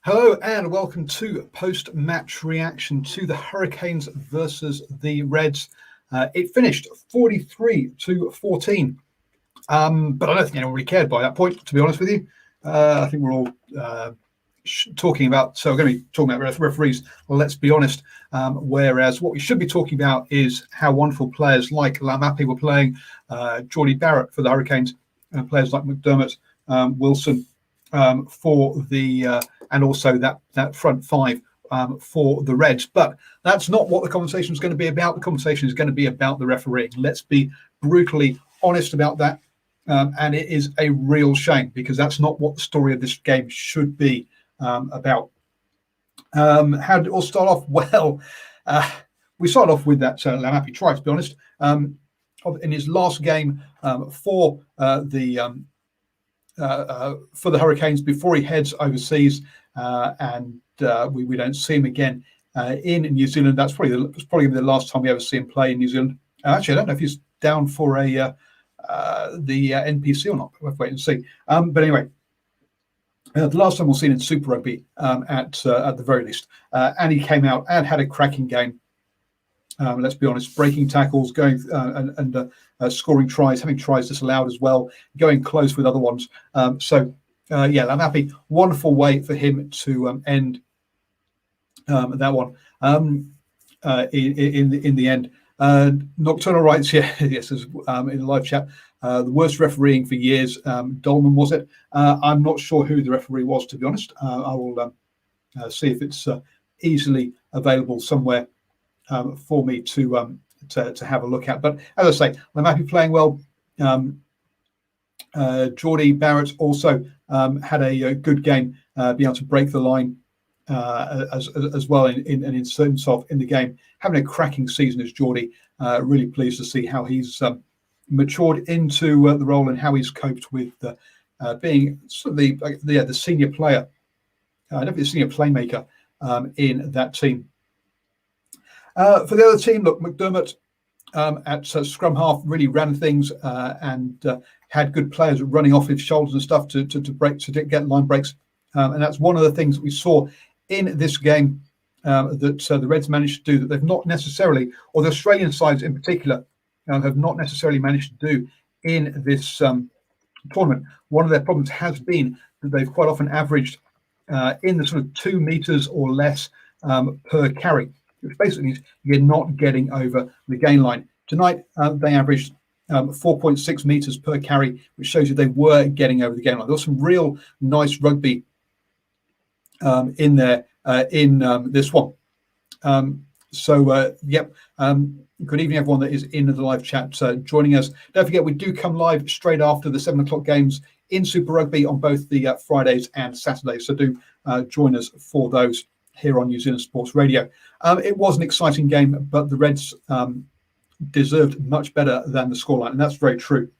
Hello and welcome to post-match reaction to the Hurricanes versus the Reds. It finished 43-14, but I don't think anyone really cared by that point, to be honest with you. I think we're all talking about, so we're going to be talking about referees, let's be honest, whereas what we should be talking about is how wonderful players like Lamapi were playing, Jordy Barrett for the Hurricanes, and players like McDermott, Wilson, for the and also that front five for the Reds. But that's not what the conversation is going to be about. The conversation is going to be about the refereeing. Let's be brutally honest about that. And it is a real shame because that's not what the story of this game should be about. How did it all start off? Well, we started off with that Lamapi try, to be honest. In his last game for the Hurricanes before he heads overseas, and we don't see him again in New Zealand. That's probably going to be the last time we ever see him play in New Zealand. Actually, I don't know if he's down for the NPC or not. We'll have to wait and see. But anyway, the last time we'll see him in Super Rugby at the very least, and he came out and had a cracking game. Let's be honest, breaking tackles, going and scoring tries, having tries disallowed as well, going close with other ones. I'm happy. Wonderful way for him to end that one. In the end, Nocturnal writes, yes, in the live chat, the worst refereeing for years. Dolman, was it? I'm not sure who the referee was, to be honest. I will see if it's easily available somewhere for me to have a look at. But as I say, I'm happy playing well. Jordy Barrett also had a good game, being able to break the line as well in terms of in the game. Having a cracking season as Jordy. Really pleased to see how he's matured into the role and how he's coped with being sort of the senior player, definitely the senior playmaker in that team. For the other team, look, McDermott at scrum half really ran things and had good players running off his shoulders and stuff to get line breaks. And that's one of the things that we saw in this game that the Reds managed to do that they've not necessarily, or the Australian sides in particular, have not necessarily managed to do in this tournament. One of their problems has been that they've quite often averaged in the sort of 2 meters or less per carry, which basically means you're not getting over the gain line. Tonight, they averaged 4.6 meters per carry, which shows you they were getting over the gain line. There was some real nice rugby in there in this one. Good evening, everyone that is in the live chat joining us. Don't forget, we do come live straight after the 7 o'clock games in Super Rugby on both the Fridays and Saturdays. So do join us for those here on New Zealand Sports Radio. It was an exciting game, but the Reds deserved much better than the scoreline, and that's very true.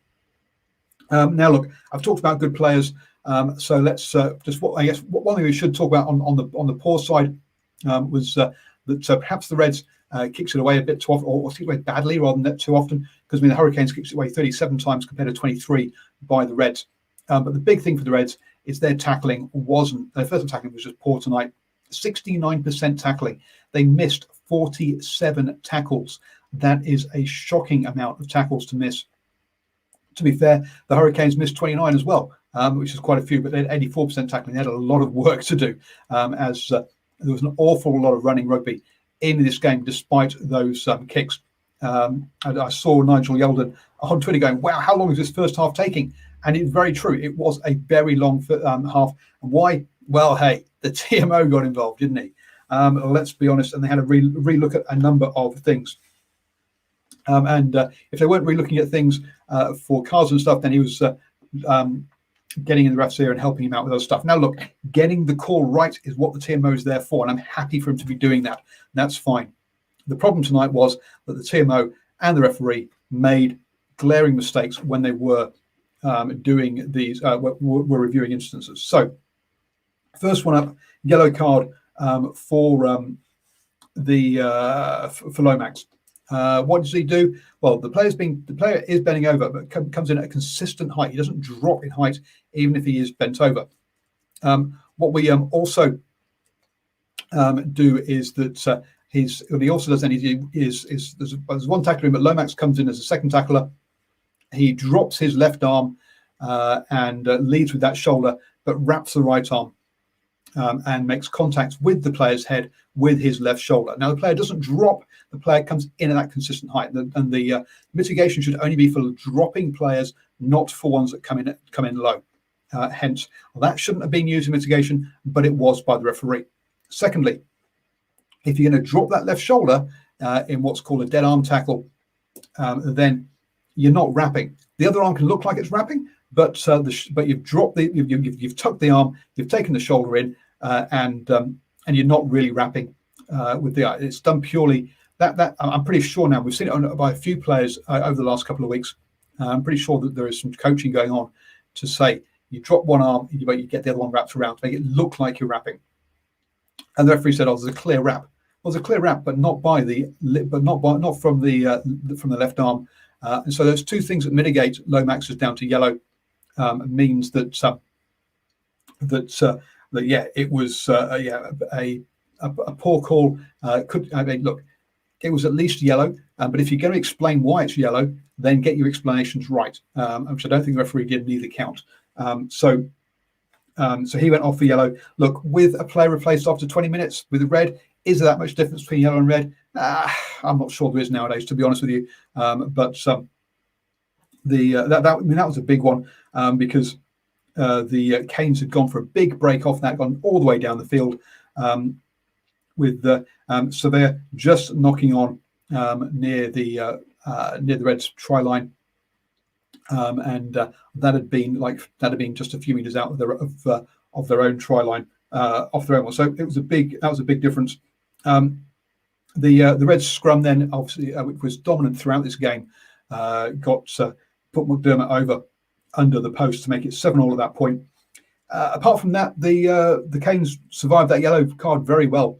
Now, look, I've talked about good players, so let's one thing we should talk about on the poor side was that perhaps the Reds kicks it away a bit too often, or kicks it away badly rather than too often, because the Hurricanes kicks it away 37 times compared to 23 by the Reds. But the big thing for the Reds is their tackling their first tackling was just poor tonight. 69% tackling. They missed 47 tackles. That is a shocking amount of tackles to miss. To be fair, the Hurricanes missed 29 as well, which is quite a few, but they had 84% tackling. They had a lot of work to do, as there was an awful lot of running rugby in this game, despite those kicks. I saw Nigel Yelden on Twitter going, wow, how long is this first half taking? And it's very true. It was a very long half. And why? Well, hey, the TMO got involved, didn't he? Let's be honest. And they had to relook at a number of things. If they weren't relooking at things for cards and stuff, then he was getting in the ref's ear and helping him out with other stuff. Now, look, getting the call right is what the TMO is there for, and I'm happy for him to be doing that. That's fine. The problem tonight was that the TMO and the referee made glaring mistakes when they were doing these, were reviewing instances. So, first one up, yellow card for Lomax. What does he do? Well, the player is bending over, but comes in at a consistent height. He doesn't drop in height, even if he is bent over. What we also do is that what he also does then is there's one tackler in, but Lomax comes in as a second tackler. He drops his left arm and leads with that shoulder, but wraps the right arm and makes contact with the player's head with his left shoulder. Now, the player doesn't drop, the player comes in at that consistent height. And the mitigation should only be for dropping players, not for ones that come in low. Hence, that shouldn't have been used in mitigation, but it was by the referee. Secondly, if you're going to drop that left shoulder in what's called a dead arm tackle, then you're not wrapping. The other arm can look like it's wrapping, but you've dropped you've tucked the arm, you've taken the shoulder in, and you're not really wrapping with the eye. It's done purely that I'm pretty sure now. We've seen it by a few players over the last couple of weeks. I'm pretty sure that there is some coaching going on to say you drop one arm, but you get the other one wrapped around to make it look like you're wrapping. And the referee said, "Oh, there's a clear wrap." Well, there's a clear wrap, but not from the left arm. And so those two things that mitigate Lomax's down to yellow means that it was a poor call. Look, it was at least yellow, but if you're going to explain why it's yellow, then get your explanations right, which I don't think the referee did in either count. So he went off for yellow. Look, with a player replaced after 20 minutes with a red, is there that much difference between yellow and red? I'm not sure there is nowadays, to be honest with you. That was a big one because the Canes had gone for a big break off that, gone all the way down the field with Surveyor just knocking on near the Reds try line, and that had been just a few meters out of their own try line, off their own one. So that was a big difference. The Reds scrum then, obviously, which was dominant throughout this game, put McDermott over under the post to make it 7-7 at that point. Apart from that, the Canes survived that yellow card very well,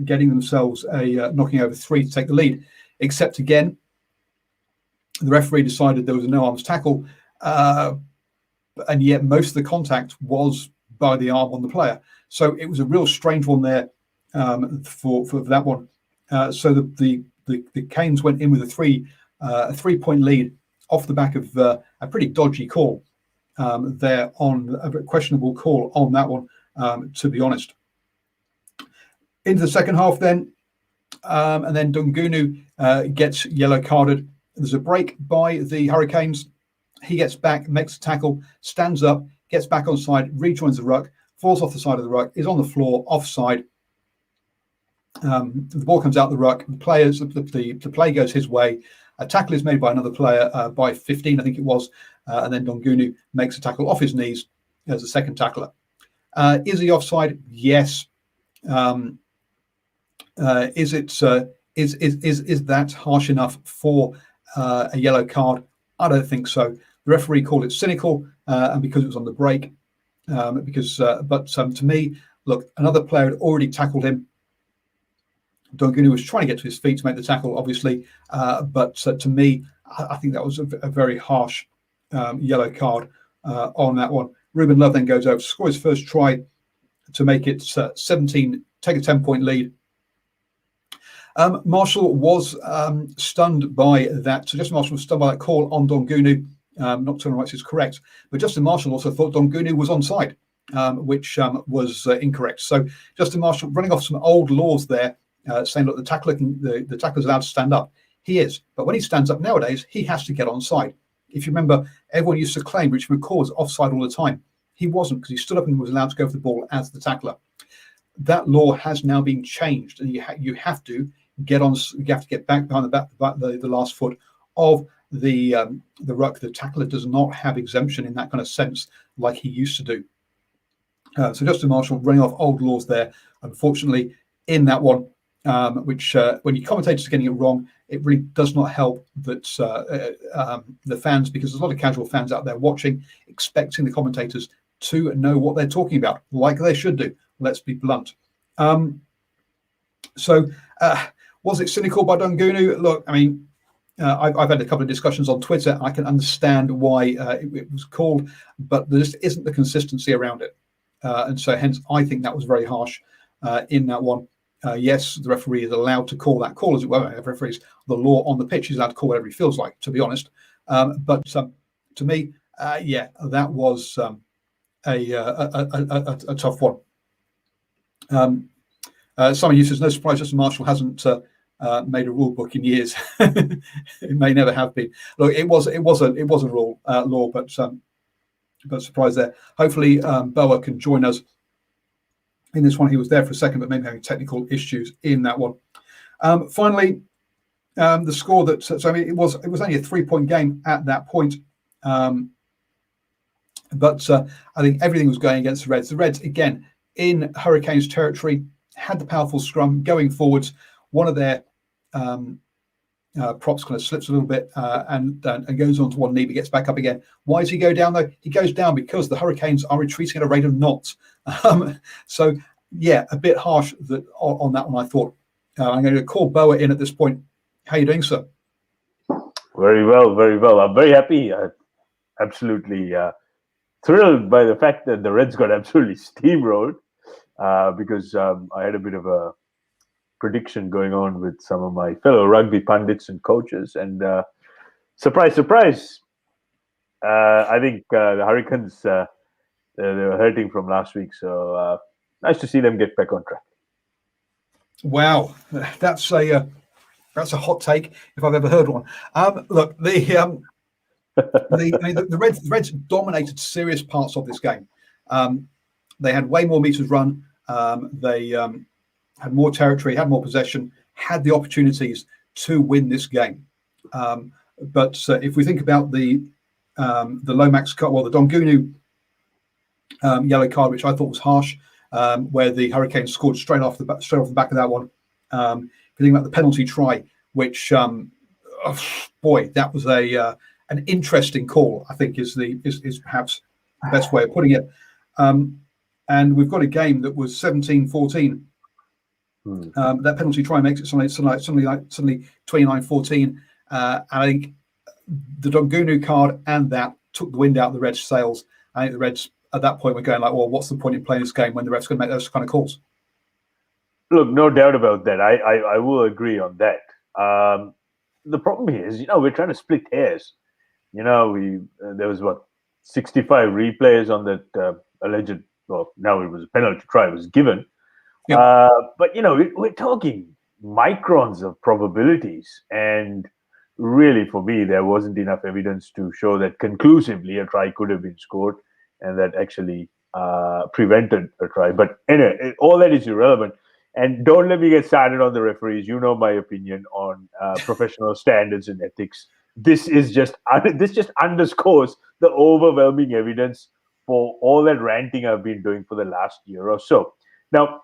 getting themselves a knocking over 3 to take the lead. Except again, the referee decided there was a no arms tackle, and yet most of the contact was by the arm on the player. So it was a real strange one there for that one. So the Canes went in with a 3-point lead off the back of a pretty dodgy call there, on a questionable call on that one, to be honest. Into the second half then, and then Dungunu gets yellow carded. There's a break by the Hurricanes. He gets back, makes a tackle, stands up, gets back on side, rejoins the ruck, falls off the side of the ruck, is on the floor, offside. The ball comes out the ruck. The play goes his way. A tackle is made by another player by 15, I think it was, and then Dongunu makes a tackle off his knees as a second tackler. Is he offside? Yes. Is that harsh enough for a yellow card? I don't think so. The referee called it cynical, and because it was on the break. But to me, look, another player had already tackled him. Dongunu was trying to get to his feet to make the tackle, obviously, but to me, I think that was a very harsh yellow card on that one. Ruben Love then goes over to score his first try to make it 17, take a 10-point lead. Marshall was stunned by that. So Justin Marshall was stunned by that call on Dongunu. Not telling rights is correct, but Justin Marshall also thought Dongunu was onside, which was incorrect. So Justin Marshall running off some old laws there, saying, look, the tackler's allowed to stand up. He is, but when he stands up nowadays, he has to get onside. If you remember, everyone used to claim Richard McCaw was offside all the time. He wasn't, because he stood up and was allowed to go for the ball as the tackler. That law has now been changed, and you have to get on. You have to get back behind the last foot of the ruck. The tackler does not have exemption in that kind of sense like he used to do. So Justin Marshall running off old laws there, unfortunately, in that one, which when your commentators are getting it wrong, it really does not help that the fans, because there's a lot of casual fans out there watching, expecting the commentators to know what they're talking about, like they should do. Let's be blunt. So was it cynical by Dongunu? Look, I mean, I've had a couple of discussions on Twitter. I can understand why it was called, but there just isn't the consistency around it. And so hence, I think that was very harsh in that one. Yes, the referee is allowed to call that call, as it were. Referees, the law on the pitch is allowed to call whatever he feels like, to be honest. But to me, that was a tough one. Simon Hughes says, no surprise, Justin Marshall hasn't made a rule book in years. It may never have been. Look, it was a rule law, but surprise there. Hopefully, Boa can join us in this one. He was there for a second, but maybe having technical issues in that one. Finally, the score that it was only a 3-point game at that point, but I think everything was going against the Reds. The Reds again in Hurricanes territory had the powerful scrum going forwards. One of their props kind of slips a little bit and goes onto one knee, but gets back up again. Why does he go down though? He goes down because the Hurricanes are retreating at a rate of knots. So yeah, a bit harsh on that one, I thought. I'm going to call Boa in at this point. How are you doing, sir? Very well, very well. I'm very happy. Absolutely thrilled by the fact that the Reds got absolutely steamrolled because I had a bit of a prediction going on with some of my fellow rugby pundits and coaches, and surprise, surprise, I think the Hurricanes they were hurting from last week, so nice to see them get back on track. Wow, that's a hot take if I've ever heard one. Look, the Reds dominated serious parts of this game. They had way more meters run. They had more territory, had more possession, had the opportunities to win this game. But if we think about the Lomax card, well, the Dongunu yellow card, which I thought was harsh, where the Hurricanes scored straight off the back of that one. If you think about the penalty try, which boy, that was an interesting call, I think is perhaps the best way of putting it. And we've got a game that was 17-14. That penalty try makes it suddenly 29-14. And I think the Dongunu card and that took the wind out of the Reds' sails. I think the Reds at that point were going like, well, what's the point in playing this game when the refs going to make those kind of calls? Look, no doubt about that. I will agree on that. The problem here is, we're trying to split hairs. There was 65 replays on that alleged. Well, now it was a penalty try was given. Yeah. But we're talking microns of probabilities, and really, for me, there wasn't enough evidence to show that conclusively a try could have been scored, and that actually prevented a try. But anyway, all that is irrelevant. And don't let me get started on the referees. You know my opinion on professional standards and ethics. This just underscores the overwhelming evidence for all that ranting I've been doing for the last year or so. Now,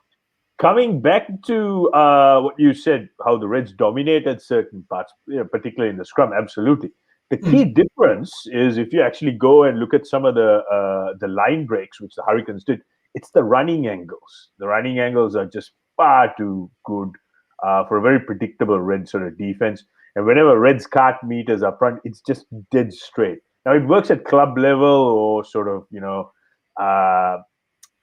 coming back to what you said, how the Reds dominated certain parts, particularly in the scrum, absolutely. The key difference is if you actually go and look at some of the line breaks, which the Hurricanes did, it's the running angles. The running angles are just far too good for a very predictable Red sort of defense. And whenever Reds cart meters up front, it's just dead straight. Now it works at club level or sort of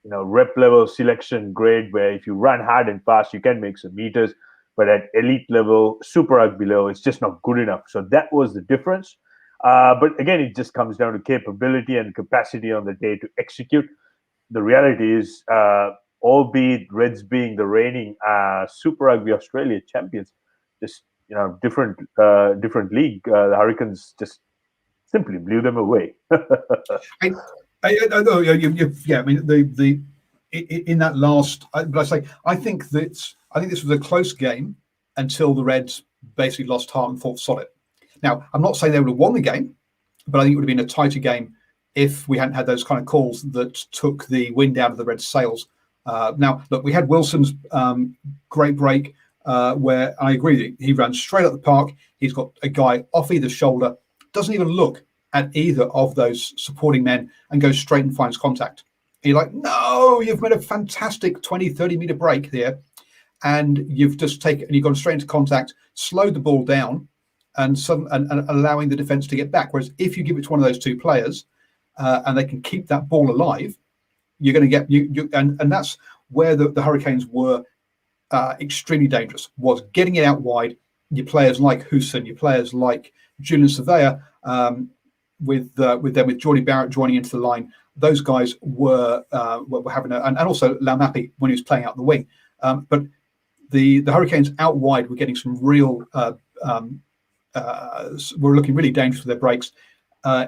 rep level selection grade, where if you run hard and fast, you can make some meters. But at elite level, Super Rugby level, it's just not good enough. So that was the difference. But again, it just comes down to capability and capacity on the day to execute. The reality is, albeit Reds being the reigning Super Rugby Australia champions, just different league. The Hurricanes just simply blew them away. I know. Yeah, I mean in that last. But I think this was a close game until the Reds basically lost heart and thought solid. Now, I'm not saying they would have won the game, but I think it would have been a tighter game if we hadn't had those kind of calls that took the wind out of the Reds' sails. Now, look, we had Wilson's great break where I agree with you. He ran straight up the park. He's got a guy off either shoulder, doesn't even look at either of those supporting men and goes straight and finds contact. And you're like, no, you've made a fantastic 20, 30 meter break here. And you've just gone straight into contact, slowed the ball down and allowing the defense to get back. Whereas if you give it to one of those two players and they can keep that ball alive, you're going to get and that's where the Hurricanes were extremely dangerous, was getting it out wide. Your players like Houston, your players like Julian Surveyor, with Jordy Barrett joining into the line. Those guys were having and also Laumapi when he was playing out the wing. But the Hurricanes out wide were getting some real were looking really dangerous with their breaks.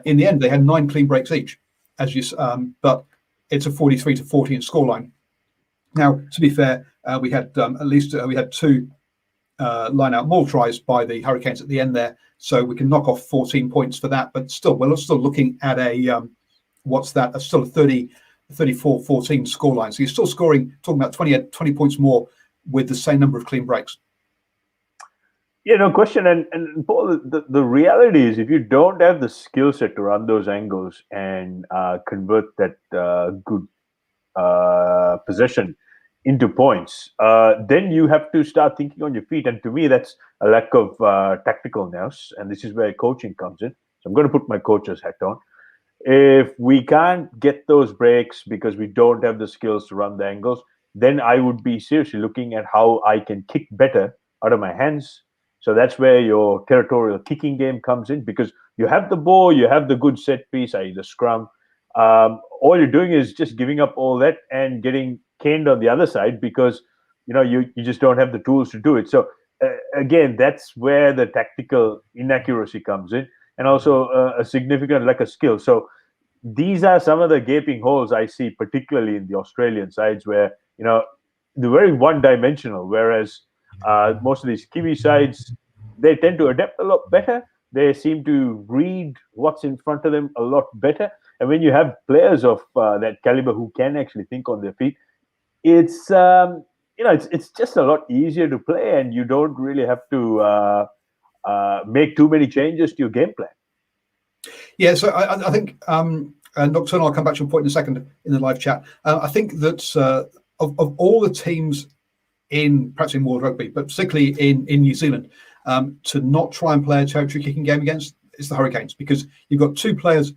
In the end, they had 9 clean breaks each, but it's a 43-14 scoreline. Now, to be fair, we had we had 2 line-out maul tries by the Hurricanes at the end there, so we can knock off 14 points for that. But still, we're still looking at a still a 34-14 scoreline. So you're still talking about 20 points more with the same number of clean breaks. Yeah, no question. And Paul, the reality is, if you don't have the skill set to run those angles and convert that good possession into points, then you have to start thinking on your feet. And to me, that's a lack of tactical nous. And this is where coaching comes in. So I'm going to put my coach's hat on. If we can't get those breaks because we don't have the skills to run the angles, then I would be seriously looking at how I can kick better out of my hands. So that's where your territorial kicking game comes in, because you have the ball, you have the good set piece, i.e. the scrum. All you're doing is just giving up all that and getting caned on the other side because you just don't have the tools to do it. So again, that's where the tactical inaccuracy comes in, and also a significant lack of skill. So these are some of the gaping holes I see, particularly in the Australian sides, where they're very one-dimensional, whereas most of these Kiwi sides, they tend to adapt a lot better. They seem to read what's in front of them a lot better. And when you have players of that caliber who can actually think on their feet, it's it's just a lot easier to play, and you don't really have to make too many changes to your game plan. Yeah, so I think Nocturnal, I'll come back to your point in a second in the live chat. I think that of all the teams perhaps in World Rugby, but particularly in New Zealand, to not try and play a territory kicking game against is the Hurricanes, because you've got 2 players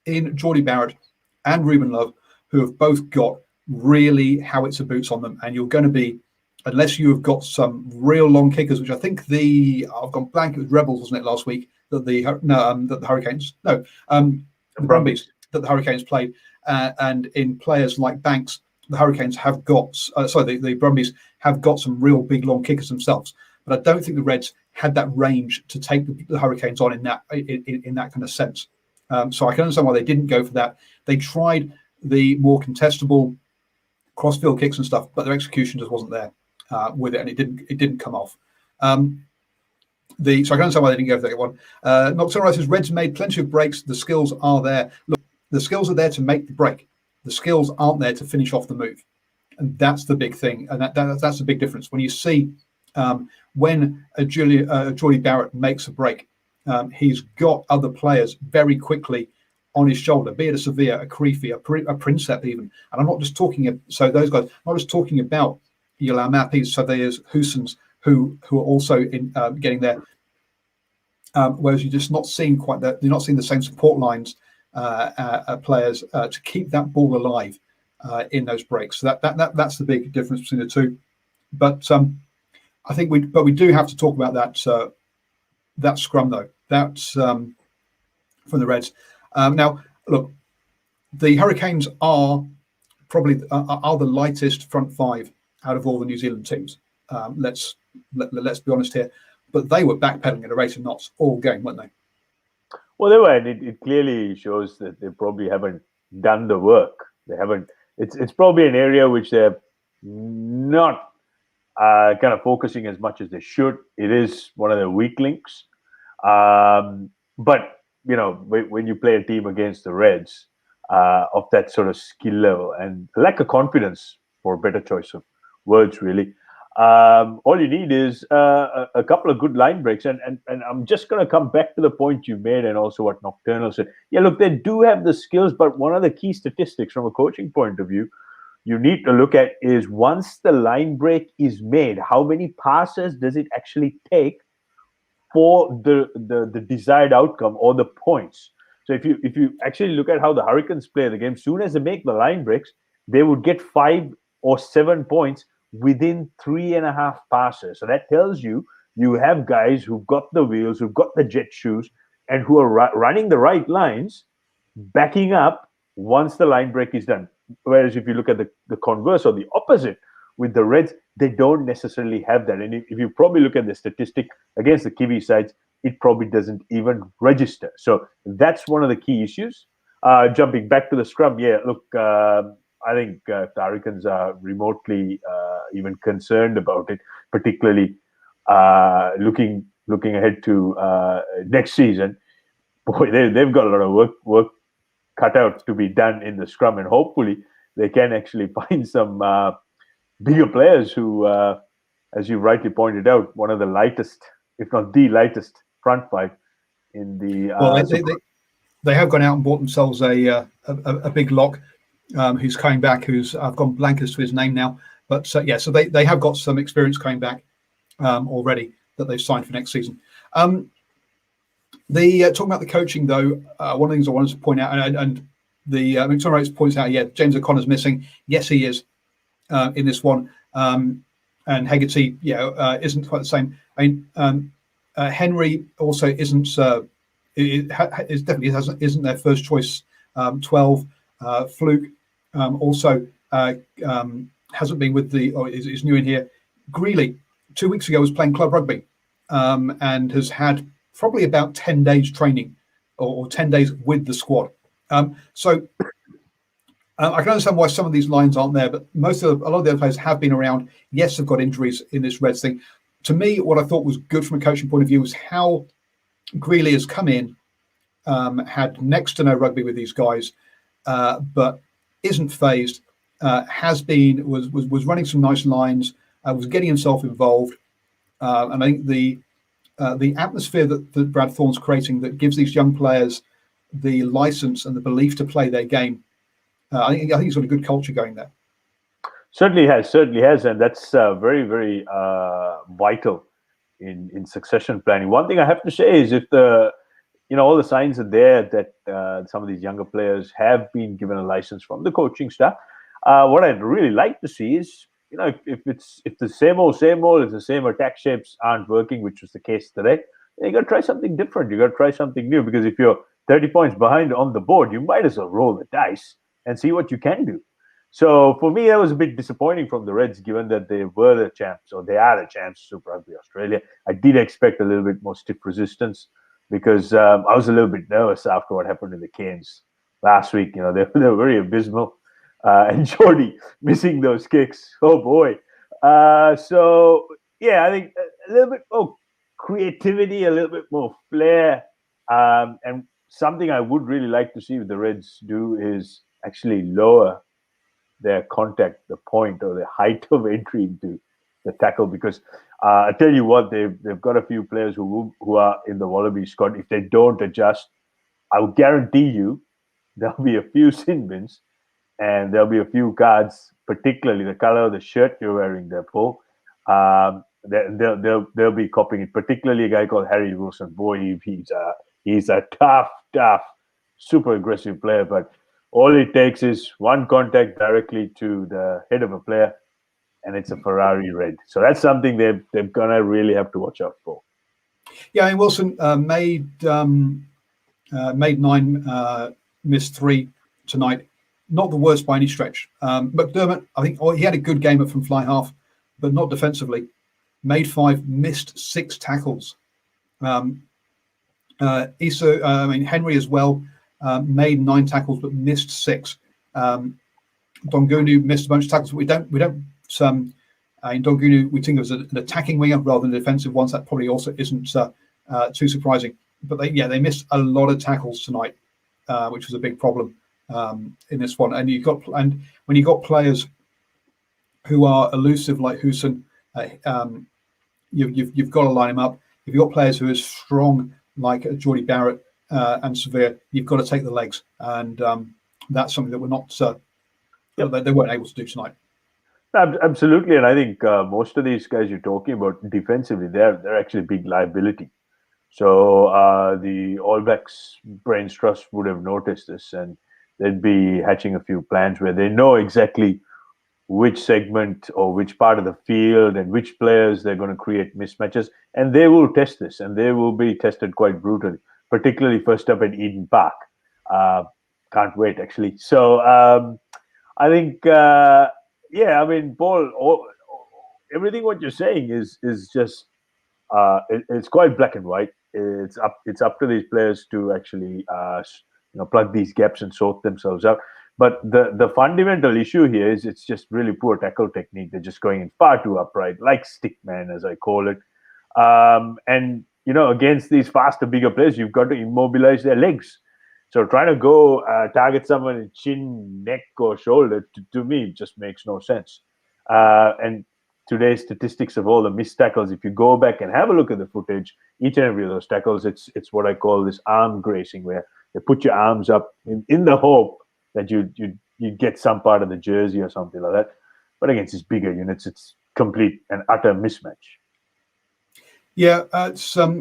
in Jordy Barrett and Ruben Love who have both got really howitzer boots on them, and you're going to be, unless you have got some real long kickers, which I think I've gone blank, it was Rebels, wasn't it, last week, that the Hurricanes, the Brumbies that the Hurricanes played, and in players like Banks, the Hurricanes have got, the Brumbies have got some real big long kickers themselves. But I don't think the Reds had that range to take the Hurricanes on in that kind of sense. So I can understand why they didn't go for that. They tried the more contestable crossfield kicks and stuff, but their execution just wasn't there with it, and it didn't come off. So I can understand why they didn't go for that one. Nocturnal says Reds made plenty of breaks. The skills are there. Look, the skills are there to make the break. The skills aren't there to finish off the move, and that's the big thing. And that's the big difference. When you see when Jordy Barrett makes a break, he's got other players very quickly on his shoulder, be it a Sevilla, a Creefy, a Princep even. And I'm not just talking so those guys. I'm not just talking about your Laumapis, Sevillas, Houstons, who are also in getting there. Whereas you're just not seeing quite that. You're not seeing the same support lines. Players to keep that ball alive in those breaks. So that's the big difference between the two. But I think we do have to talk about that scrum though. That's from the Reds. Now, look, the Hurricanes are probably are the lightest front 5 out of all the New Zealand teams. Let's be honest here. But they were backpedaling at a rate of knots all game, weren't they? Well, they were, and it clearly shows that they probably haven't done the work. They haven't. It's probably an area which they're not kind of focusing as much as they should. It is one of their weak links. But when you play a team against the Reds of that sort of skill level and lack of confidence, for a better choice of words, really. All you need is a couple of good line breaks. And I'm just going to come back to the point you made and also what Nocturnal said. Yeah, look, they do have the skills, but one of the key statistics from a coaching point of view you need to look at is once the line break is made, how many passes does it actually take for the desired outcome or the points? So if you actually look at how the Hurricanes play the game, soon as they make the line breaks, they would get 5 or 7 points within 3.5 passes. So that tells you have guys who've got the wheels, who've got the jet shoes, and who are running the right lines, backing up once the line break is done. Whereas if you look at the converse or the opposite with the Reds, they don't necessarily have that. And if you probably look at the statistic against the Kiwi sides, it probably doesn't even register. So that's one of the key issues. Jumping back to the scrum, yeah, look, I think the Hurricanes are remotely even concerned about it, particularly looking ahead to next season. Boy, they've got a lot of work cut out to be done in the scrum, and hopefully they can actually find some bigger players who, as you rightly pointed out, one of the lightest, if not the lightest, front five in the. Well, they have gone out and bought themselves a big lock who's coming back. I've gone blank as to his name now, but so they have got some experience coming back already that they've signed for next season. Talking about the coaching though, one of the things I wanted to point out, and the Victoria points out, James O'Connor's missing. Yes, he is in this one, and Hegarty, isn't quite the same. I mean, Henry also isn't. Isn't their first choice 12. Fluke also hasn't been with is new in here. Greeley 2 weeks ago was playing club rugby and has had probably about 10 days training or 10 days with the squad. So I can understand why some of these lines aren't there, but a lot of the other players have been around. Yes, they've got injuries in this Reds thing. To me, what I thought was good from a coaching point of view was how Greeley has come in, had next to no rugby with these guys, but isn't phased. Was running some nice lines, was getting himself involved, and I think the atmosphere that Brad Thorne's creating that gives these young players the license and the belief to play their game. I think he's got a good culture going there. Certainly has, and that's very, very vital in succession planning. One thing I have to say is if all the signs are there that some of these younger players have been given a license from the coaching staff. What I'd really like to see is, if the same old, if the same attack shapes aren't working, which was the case today, you got to try something different. You got to try something new, because if you're 30 points behind on the board, you might as well roll the dice and see what you can do. So for me, that was a bit disappointing from the Reds, given that they were the champs, or they are the champs, Super Rugby Australia. I did expect a little bit more stiff resistance, because I was a little bit nervous after what happened to the Canes last week. They were very abysmal. And Jordy missing those kicks. Oh, boy. I think a little bit more creativity, a little bit more flair. And something I would really like to see the Reds do is actually lower their contact, the point or the height of entry into the tackle, because I tell you what, they've got a few players who are in the Wallaby squad. If they don't adjust, I will guarantee you there'll be a few sin bins and there'll be a few cards, particularly the color of the shirt you're wearing there, Paul. They'll be copying it, particularly a guy called Harry Wilson. Boy, he's a tough, super aggressive player, but all it takes is one contact directly to the head of a player, and it's a Ferrari red. So that's something they're gonna really have to watch out for. Yeah, I mean, Wilson made 9, missed 3 tonight. Not the worst by any stretch. McDermott, I think he had a good game from fly half, but not defensively. Made 5, missed 6 tackles. Henry as well. Made 9 tackles but missed 6. Dongunu missed a bunch of tackles. We don't. In Dongunu, we think it was an attacking winger rather than a defensive one. So that probably also isn't too surprising. But they missed a lot of tackles tonight, which was a big problem in this one. And when you got players who are elusive like Hooson, you've got to line him up. If you've got players who are strong like Jordy Barrett and Severe, you've got to take the legs, and that's something that we're not. They weren't able to do tonight. Absolutely, and I think most of these guys you're talking about defensively, they're actually big liability. So the All Blacks brains trust would have noticed this, and they'd be hatching a few plans where they know exactly which segment or which part of the field and which players they're going to create mismatches, and they will test this, and they will be tested quite brutally, particularly first up at Eden Park. Can't wait, actually. So I think, yeah, I mean, Paul, everything what you're saying is just it's quite black and white. It's up to these players to actually plug these gaps and sort themselves out. But the fundamental issue here is it's just really poor tackle technique. They're just going in far too upright, like stickman, as I call it. And against these faster, bigger players, you've got to immobilize their legs. So trying to go target someone in chin, neck, or shoulder, to me, just makes no sense. And today's statistics of all the missed tackles, if you go back and have a look at the footage, each and every of those tackles, it's what I call this arm gracing, where they put your arms up in the hope that you get some part of the jersey or something like that. But against these bigger units, it's complete and utter mismatch. Yeah, it's we're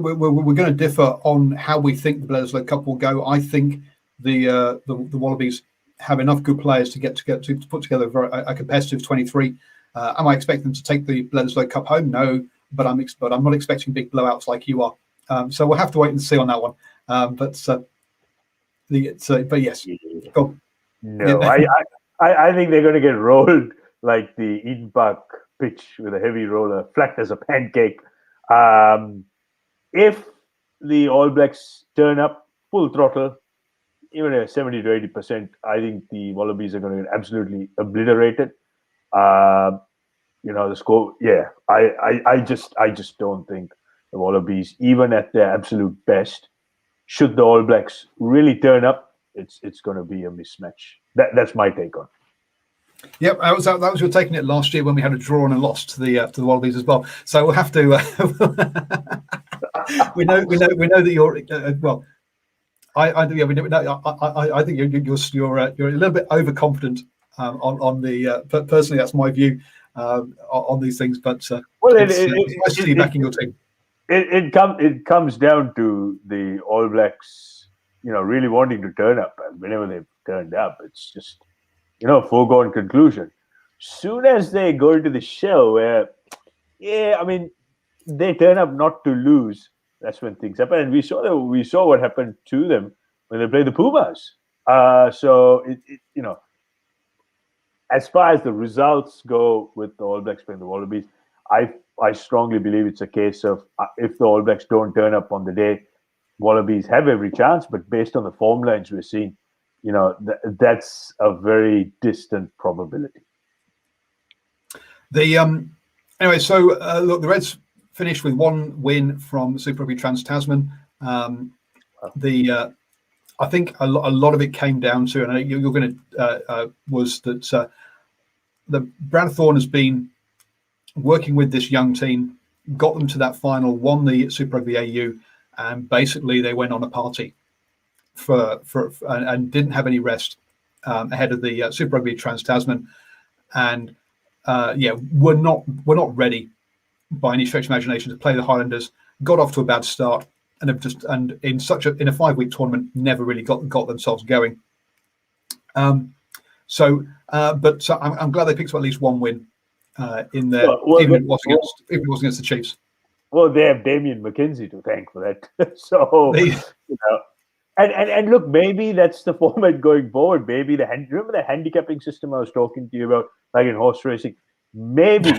going to differ on how we think the Bledisloe Cup will go. I think the Wallabies have enough good players to put together a competitive 23. Am I expecting them to take the Bledisloe Cup home? No, but I'm not expecting big blowouts like you are. So we'll have to wait and see on that one. But yes, go. No, I think they're going to get rolled like the Eden Park pitch with a heavy roller, flat as a pancake. If the All Blacks turn up full throttle, even at 70 to 80%, I think the Wallabies are going to get absolutely obliterated. The score, yeah, I just don't think the Wallabies, even at their absolute best, should the All Blacks really turn up, it's going to be a mismatch. That's my take on it. Yep, that was your taking it last year when we had a draw and a loss to the Wallabies as well. So we'll have to. we know that you're well. I think you're a little bit overconfident on the. Personally, that's my view on these things. But it's nice to see you backing your team. It comes down to the All Blacks, really wanting to turn up, and whenever they've turned up, it's just foregone conclusion. Soon as they go into the show where, they turn up not to lose, that's when things happen. And we saw what happened to them when they played the Pumas. So as far as the results go with the All Blacks playing the Wallabies, I strongly believe it's a case of if the All Blacks don't turn up on the day, Wallabies have every chance. But based on the form lines we're seeing, that's a very distant probability. Anyway, so look, the Reds finished with one win from Super Rugby Trans Tasman. I think a lot of it came down to, and you're going to was that the Brad Thorne has been working with this young team, got them to that final, won the Super Rugby AU, and basically they went on a party and didn't have any rest ahead of the Super Rugby Trans Tasman, and we're not ready by any stretch of imagination to play the Highlanders. Got off to a bad start, and have just in a 5-week tournament never really got themselves going. But I'm glad they picked up at least one win in there, even if it was against the Chiefs. Well, they have Damien McKenzie to thank for that. So and look, maybe that's the format going forward. Maybe remember the handicapping system I was talking to you about, like in horse racing. Maybe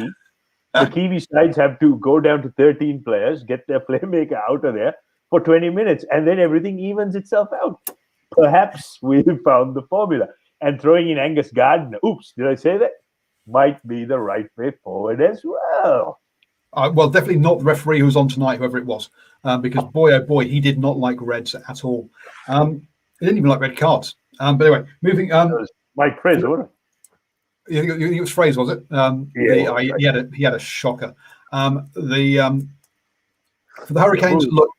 the Kiwi sides have to go down to 13 players, get their playmaker out of there for 20 minutes, and then everything evens itself out. Perhaps we've found the formula. And throwing in Angus Gardner, oops, did I say that? Might be the right way forward as well. Well, definitely not the referee who was on tonight, whoever it was, because boy, oh boy, he did not like reds at all. He didn't even like red cards. But anyway, moving. That was Mike Fraser, wasn't it? You think it was Fraser, was it? He had a shocker. For the Hurricanes, look,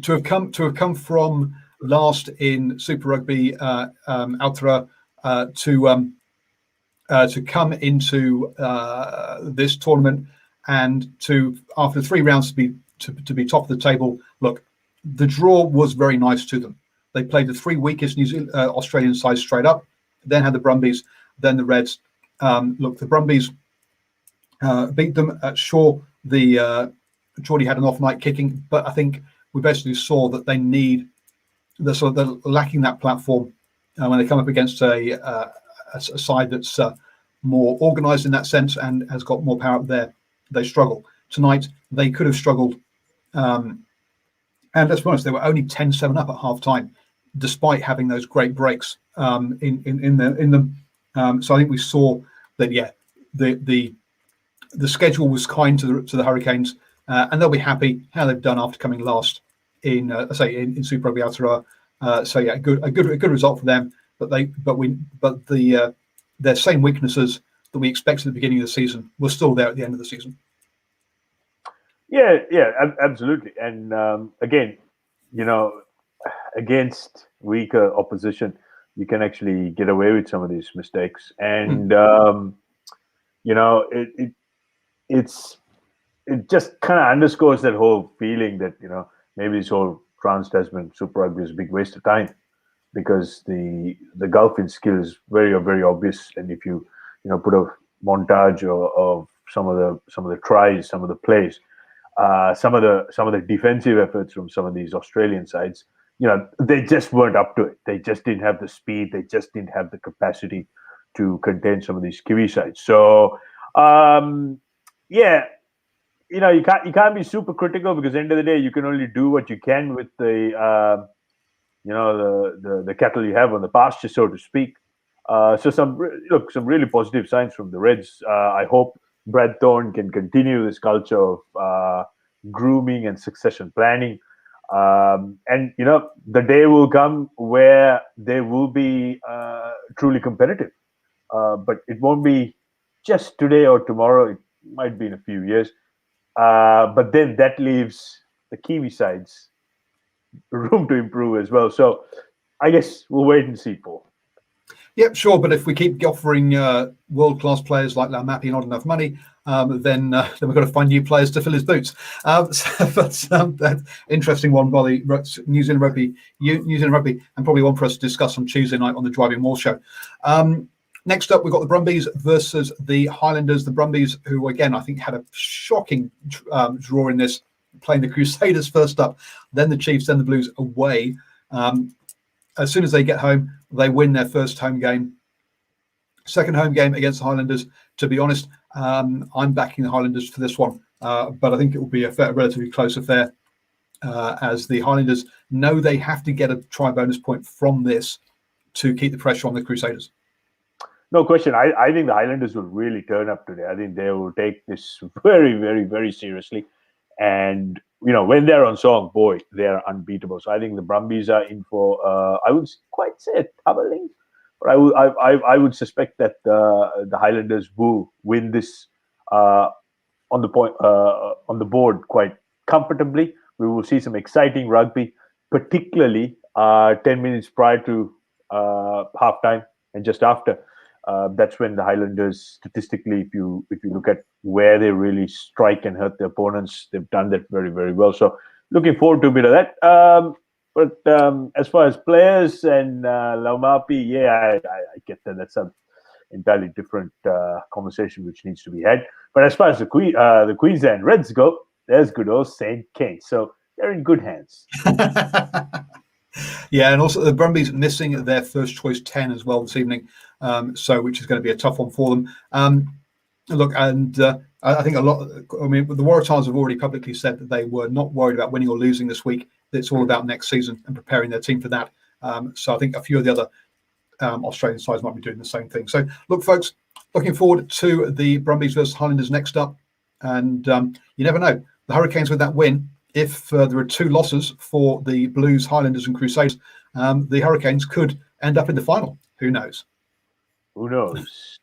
to have come from last in Super Rugby Aotearoa to come into this tournament and after 3 rounds to be top of the table. Look, the draw was very nice to them. They played the 3 weakest Australian sides straight up, then had the Brumbies, then the Reds. Look, the Brumbies beat them. Sure, the Jordy had an off night kicking, but I think we basically saw that they're lacking that platform when they come up against a side that's more organised in that sense and has got more power up there. They struggle. Tonight, they could have struggled. And let's be honest, they were only 10-7 up at half time, despite having those great breaks in them. So I think we saw that, yeah, the schedule was kind to the Hurricanes, and they'll be happy how they've done after coming last in Super Rugby Aotearoa. So yeah, a good result for them. But their same weaknesses that we expected at the beginning of the season were still there at the end of the season. Yeah, absolutely. And again, against weaker opposition, you can actually get away with some of these mistakes. And it just kind of underscores that whole feeling that maybe this whole Trans-Tasman Super Rugby is a big waste of time, because the gulf in skill is very, very obvious. And if you put a montage of some of the tries, some of the plays, some of the defensive efforts from some of these Australian sides, they just weren't up to it. They just didn't have the speed. They just didn't have the capacity to contain some of these Kiwi sides. So you can't be super critical, because at the end of the day, you can only do what you can with the cattle you have on the pasture, so to speak. So some really positive signs from the Reds. I hope Brad Thorne can continue this culture of grooming and succession planning. And the day will come where they will be truly competitive. But it won't be just today or tomorrow. It might be in a few years. But then that leaves the Kiwi sides room to improve as well. So I guess we'll wait and see, Paul. Yep, sure. But if we keep offering world-class players like Laumapi not enough money, then we've got to find new players to fill his boots. That interesting one by the New Zealand Rugby, and probably one for us to discuss on Tuesday night on the Driving Wall show. Next up, we've got the Brumbies versus the Highlanders. The Brumbies, who again I think had a shocking draw in this, playing the Crusaders first up, then the Chiefs, then the Blues away. As soon as they get home, they win their first home game. Second home game against the Highlanders. To be honest, I'm backing the Highlanders for this one, but I think it will be a relatively close affair, as the Highlanders know they have to get a try bonus point from this to keep the pressure on the Crusaders. No question. I think the Highlanders will really turn up today. I think they will take this very, very, very seriously. And, when they're on song, boy, they're unbeatable. So I think the Brumbies are in for, I would quite say, a tumbling. But I would suspect that the Highlanders will win this on the board quite comfortably. We will see some exciting rugby, particularly 10 minutes prior to halftime and just after. That's when the Highlanders, statistically, if you look at where they really strike and hurt their opponents, they've done that very, very well. So looking forward to a bit of that. But as far as players and Laumapi, I get that. That's an entirely different conversation which needs to be had. But as far as the Queensland Reds go, there's good old St. Kane. So they're in good hands. Yeah, and also the Brumbies missing their first choice 10 as well this evening, which is going to be a tough one for them. Look, and I think the Waratahs have already publicly said that they were not worried about winning or losing this week. It's all about next season and preparing their team for that. So I think a few of the other Australian sides might be doing the same thing. So look, folks, looking forward to the Brumbies versus Highlanders next up. And you never know. The Hurricanes with that win, if there are 2 losses for the Blues, Highlanders and Crusaders, the Hurricanes could end up in the final. Who knows? Who knows?